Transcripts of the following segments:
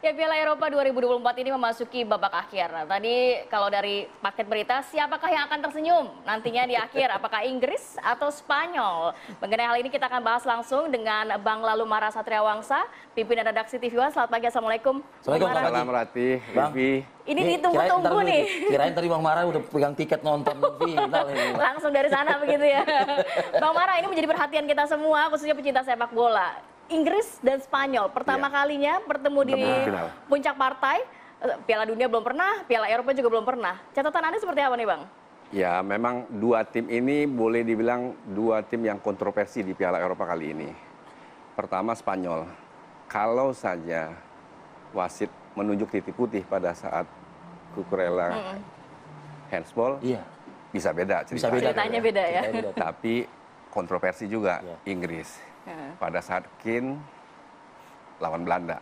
Ya, Piala Eropa 2024 ini memasuki babak akhir. Nah, tadi kalau dari paket berita, siapakah yang akan tersenyum nantinya di akhir? Apakah Inggris atau Spanyol? Mengenai hal ini kita akan bahas langsung dengan Bang Lalumara Satriawangsa, pimpinan redaksi TV One. Selamat pagi, Assalamualaikum. Assalamualaikum, Rati, Livi. Ini ditunggu-tunggu nih. Kirain tadi Bang Mara udah pegang tiket nonton final ini. Langsung dari sana begitu ya. Bang Mara, ini menjadi perhatian kita semua, khususnya pecinta sepak bola. Inggris dan Spanyol pertama kalinya bertemu di puncak partai. Piala Dunia belum pernah, Piala Eropa juga belum pernah. Catatan Anda seperti apa nih, Bang? Ya, memang dua tim ini boleh dibilang dua tim yang kontroversi di Piala Eropa kali ini. Pertama Spanyol. Kalau saja wasit menunjuk titik putih pada saat Cucurella handsball, bisa beda Ceritanya beda ya. Tapi kontroversi juga Inggris. Pada saat Kane lawan Belanda,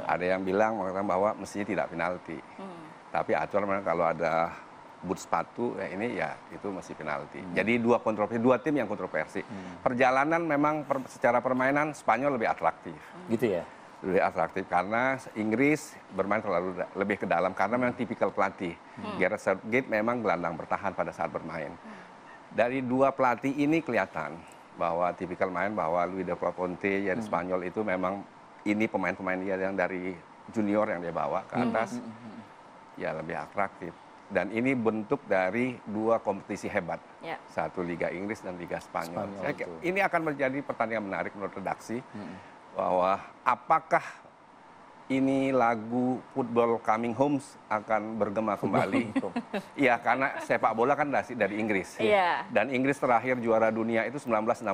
ada yang mengatakan bahwa mestinya tidak penalti. Tapi aturan memang kalau ada boot sepatu ini ya itu masih penalti. Jadi dua tim yang kontroversi. Perjalanan memang secara permainan Spanyol lebih atraktif. Gitu ya. Lebih atraktif karena Inggris bermain terlalu lebih ke dalam karena memang tipikal pelatih. Gareth Southgate memang gelandang bertahan pada saat bermain. Dari dua pelatih ini kelihatan bahwa tipikal main bahwa Luis de la Fuente yang Spanyol itu memang ini pemain-pemain dia yang dari junior yang dia bawa ke atas ya lebih atraktif. Dan ini bentuk dari dua kompetisi hebat, satu Liga Inggris dan Liga Spanyol. Ini akan menjadi pertandingan menarik menurut redaksi bahwa apakah ini lagu Football Coming Home akan bergema kembali. Iya, karena sepak bola kan dari Inggris. Dan Inggris terakhir juara dunia itu 1966.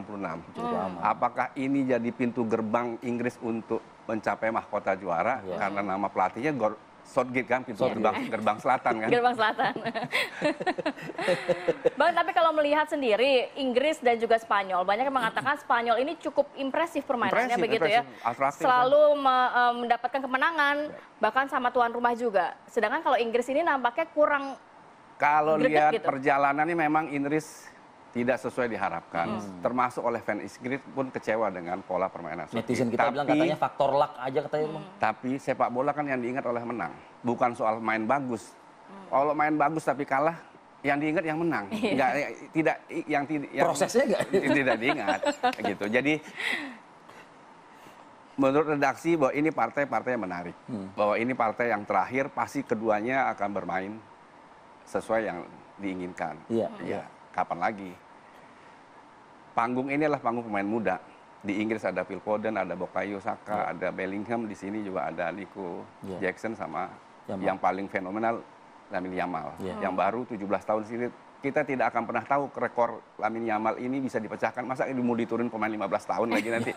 Apakah ini jadi pintu gerbang Inggris untuk mencapai mahkota juara? Karena nama pelatihnya Southgate kan, pintu gerbang selatan kan. Gerbang selatan. Bang, tapi kalau melihat sendiri Inggris dan juga Spanyol, banyak yang mengatakan Spanyol ini cukup impresif permainannya begitu ya. Selalu mendapatkan kemenangan, bahkan sama tuan rumah juga. Sedangkan kalau Inggris ini nampaknya kurang. Kalau lihat perjalanannya memang Inggris tidak sesuai diharapkan, termasuk oleh fans Inggris pun kecewa dengan pola permainan. Netizen kita bilang katanya faktor luck aja katanya. Tapi sepak bola kan yang diingat oleh menang, bukan soal main bagus. Kalau main bagus tapi kalah, yang diingat yang menang. Prosesnya tidak diingat. Gitu. Jadi menurut redaksi bahwa ini partai-partai yang menarik, bahwa ini partai yang terakhir pasti keduanya akan bermain sesuai yang diinginkan. Kapan lagi? Panggung ini adalah panggung pemain muda. Di Inggris ada Phil Foden, ada Bukayo Saka, ada Bellingham, di sini juga ada Nico Jackson sama yang paling fenomenal Lamine Yamal. Yang baru 17 tahun sini kita tidak akan pernah tahu rekor Lamine Yamal ini bisa dipecahkan. Masa ini mau diturunin pemain 15 tahun lagi nanti?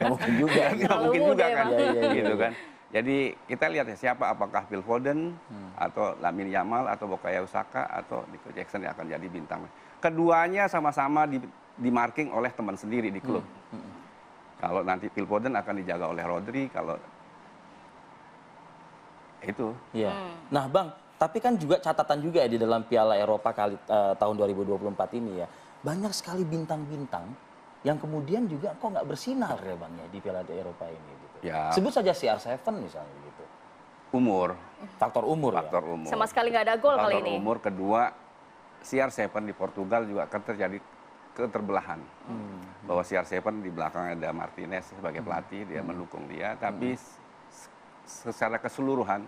Mungkin juga. Mungkin juga kan. Gitu kan. Jadi kita lihat ya siapa, apakah Phil Foden atau Lamine Yamal atau Bukayo Saka atau Nico Jackson yang akan jadi bintang. Keduanya sama-sama di marking oleh teman sendiri di klub. Kalau nanti Phil Foden akan dijaga oleh Rodri, kalau itu. Nah, Bang, tapi kan juga catatan juga ya di dalam Piala Eropa tahun 2024 ini ya. Banyak sekali bintang-bintang yang kemudian juga kok nggak bersinar ya, Bang, ya di Piala Eropa ini gitu. Sebut saja CR7 misalnya gitu. Umur. Faktor umur. Sama sekali nggak ada gol kali ini. Faktor umur. Kedua, CR7 di Portugal juga akan terjadi keterbelahan. Bahwa CR7 di belakang ada Martinez sebagai pelatih, dia mendukung dia, tapi secara keseluruhan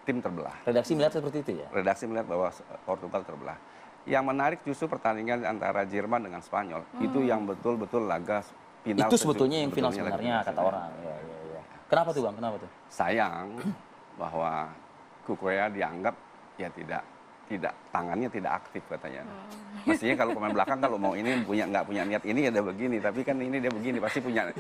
tim terbelah. Redaksi melihat seperti itu ya? Redaksi melihat bahwa Portugal terbelah. Yang menarik justru pertandingan antara Jerman dengan Spanyol. Itu yang betul-betul laga final. Itu sebetulnya yang final sebenarnya kata orang. Kenapa tuh, Bang? Kenapa tuh? Sayang bahwa Cucurella dianggap ya tidak tangannya tidak aktif katanya. Mestinya kalau pemain belakang kalau mau ini nggak punya niat ini ya dia begini, tapi kan ini dia begini pasti punya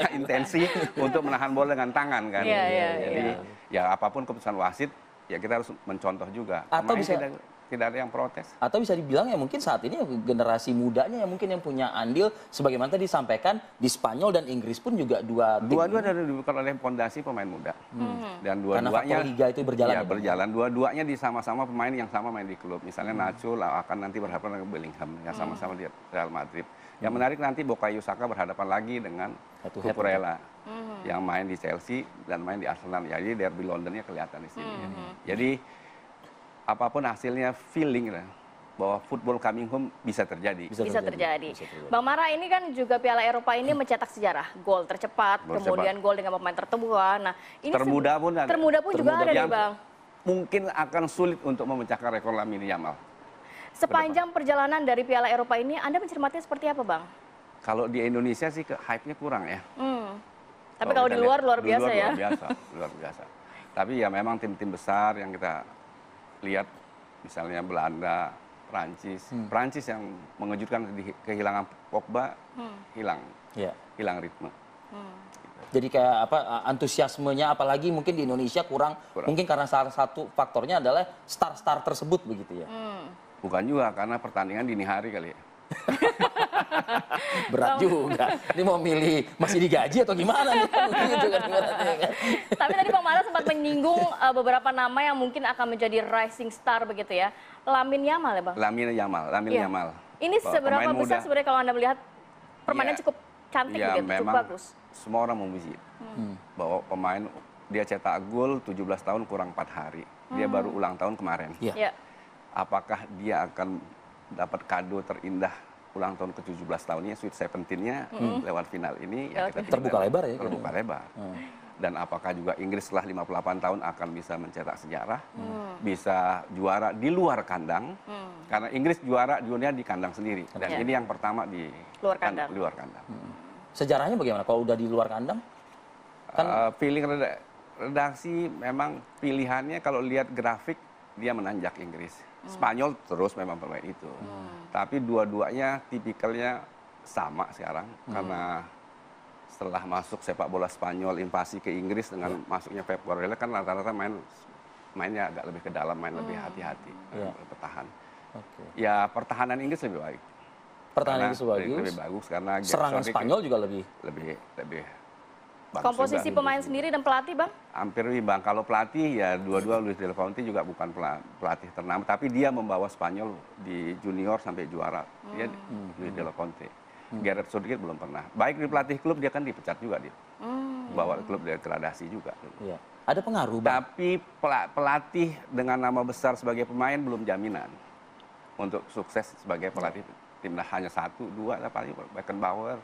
intensi untuk menahan bola dengan tangan kan. Jadi ya apapun keputusan wasit ya kita harus mencontoh juga. Atau bisa tidak ada yang protes. Atau bisa dibilang ya mungkin saat ini generasi mudanya yang mungkin yang punya andil sebagaimana tadi disampaikan di Spanyol dan Inggris pun juga dua-duanya dibuat oleh fondasi pemain muda. Dan dua-duanya liga itu berjalan. Berjalan. Dua-duanya di sama-sama pemain yang sama main di klub. Misalnya Nacho akan nanti berhadapan dengan Bellingham yang sama-sama di Real Madrid. Yang menarik nanti Bukayo Saka berhadapan lagi dengan Head to head Cucurella yang main di Chelsea dan main di Arsenal. Jadi derby Londonnya kelihatan di sini. Jadi apapun hasilnya feeling lah bahwa football coming home bisa terjadi. Bisa terjadi. Bang Mara, ini kan juga Piala Eropa ini mencetak sejarah. Gol tercepat, kemudian gol dengan pemain tertua. Nah, ini termuda pun ada. Termuda pun juga ada nih, Yang Bang. mungkin akan sulit untuk memecahkan rekor Lamine Yamal. Sepanjang perjalanan dari Piala Eropa ini, Anda mencermatinya seperti apa, Bang? Kalau di Indonesia sih hype-nya kurang ya. Tapi kalau di luar, luar biasa ya. Luar biasa. Tapi ya memang tim-tim besar yang kita lihat, misalnya Belanda, Prancis yang mengejutkan kehilangan Pogba, hilang ritme. Jadi kayak apa antusiasmenya, apalagi mungkin di Indonesia kurang. Mungkin karena salah satu faktornya adalah star-star tersebut begitu ya. Bukan juga karena pertandingan dini hari kali ya. Berat juga. Ini mau milih masih digaji atau gimana nih? Gitu kan. Tapi tadi Bang Mara sempat menyinggung beberapa nama yang mungkin akan menjadi rising star begitu ya. Lamine Yamal ya, Bang? Lamine Yamal. Ini seberapa besar sebenarnya kalau Anda melihat permainan cukup cantik begitu, cukup bagus? Semua orang memuji bahwa pemain dia cetak gol 17 tahun kurang 4 hari. Dia baru ulang tahun kemarin. Apakah dia akan dapat kado terindah ulang tahun ke-17 tahunnya, Sweet 17-nya lewat final ini? Ya kita terbuka lebar ya? Terbuka lebar. Dan apakah juga Inggris setelah 58 tahun akan bisa mencetak sejarah, bisa juara di luar kandang, karena Inggris juara dunia di kandang sendiri, dan ini yang pertama di luar kandang. Sejarahnya bagaimana kalau udah di luar kandang? Feeling redaksi memang pilihannya kalau lihat grafik dia menanjak Inggris. Spanyol terus memang pemain itu. Tapi dua-duanya tipikalnya sama sekarang karena setelah masuk sepak bola Spanyol invasi ke Inggris dengan masuknya Pep Guardiola kan rata-rata mainnya agak lebih ke dalam, main lebih hati-hati, bertahan. Ya pertahanan Inggris lebih baik. Pertahanan Inggris lebih bagus karena serangan Spanyol juga lebih bagus. Komposisi pemain sendiri dan pelatih, Bang? Hampir Bang. Kalau pelatih ya dua-dua Luis Del Ponte juga bukan pelatih ternama, tapi dia membawa Spanyol di junior sampai juara. Dia Luis Del Ponte. Gareth Southgate belum pernah. Baik di pelatih klub dia kan dipecat juga dia. Bawa klub degradasi juga. Iya. Ada pengaruh, Bang. Tapi pelatih dengan nama besar sebagai pemain belum jaminan untuk sukses sebagai pelatih. Timnas hanya 1, 2 lah paling Beckenbauer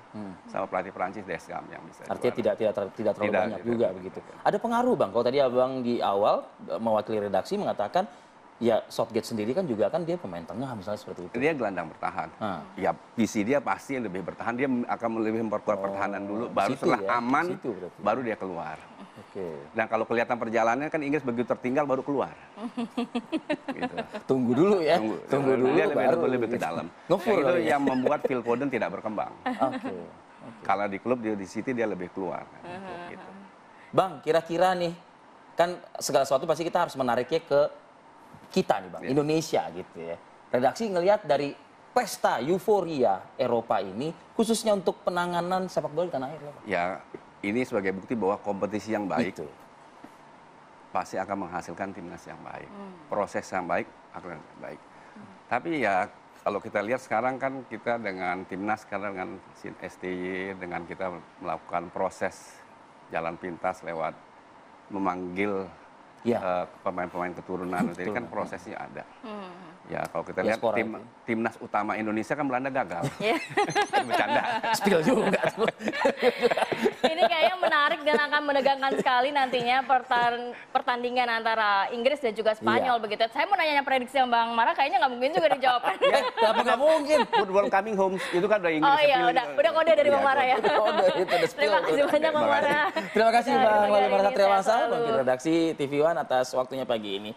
sama pelatih Prancis Deschamps yang bisa. Artinya tidak terlalu banyak juga begitu. Ada pengaruh, Bang. Kalau tadi Abang di awal mewakili redaksi mengatakan ya Southgate sendiri kan juga kan dia pemain tengah misalnya seperti itu. Dia gelandang bertahan. Ya visi dia pasti lebih bertahan. Dia akan lebih memperkuat pertahanan dulu. Baru setelah aman baru dia keluar. Dan kalau kelihatan perjalanannya kan Inggris begitu tertinggal baru keluar. Gitu. Tunggu dulu ya. Tunggu dulu dia baru lebih ke dalam. Itu yang membuat Phil Foden tidak berkembang. Kalau di klub di City dia lebih keluar. Gitu. Bang, kira-kira nih kan segala sesuatu pasti kita harus menariknya ke kita nih, Bang, Indonesia gitu ya. Redaksi ngelihat dari pesta euforia Eropa ini khususnya untuk penanganan sepak bola di tanah air, Bang. Ya, ini sebagai bukti bahwa kompetisi yang baik pasti akan menghasilkan timnas yang baik. Proses yang baik akan baik. Tapi ya kalau kita lihat sekarang kan kita dengan timnas sekarang dengan STY, dengan kita melakukan proses jalan pintas lewat memanggil pemain-pemain keturunan, jadi kan prosesnya ada. Ya kalau kita lihat timnas utama Indonesia kan Belanda gagal. Bercanda. Spill juga. Ini kayaknya menarik dan akan menegangkan sekali nantinya pertandingan antara Inggris dan juga Spanyol begitu. Saya mau nanya prediksi yang Bang Mara kayaknya nggak mungkin juga dijawab. Tapi nggak mungkin. Football coming home itu kan udah Inggris. Oh iya, udah kode dari Bang Mara ya. Terima kasih banyak Bang Mara. Terima kasih Bang Wali Mara Satria Wangsa, Redaksi TV One atas waktunya pagi ini.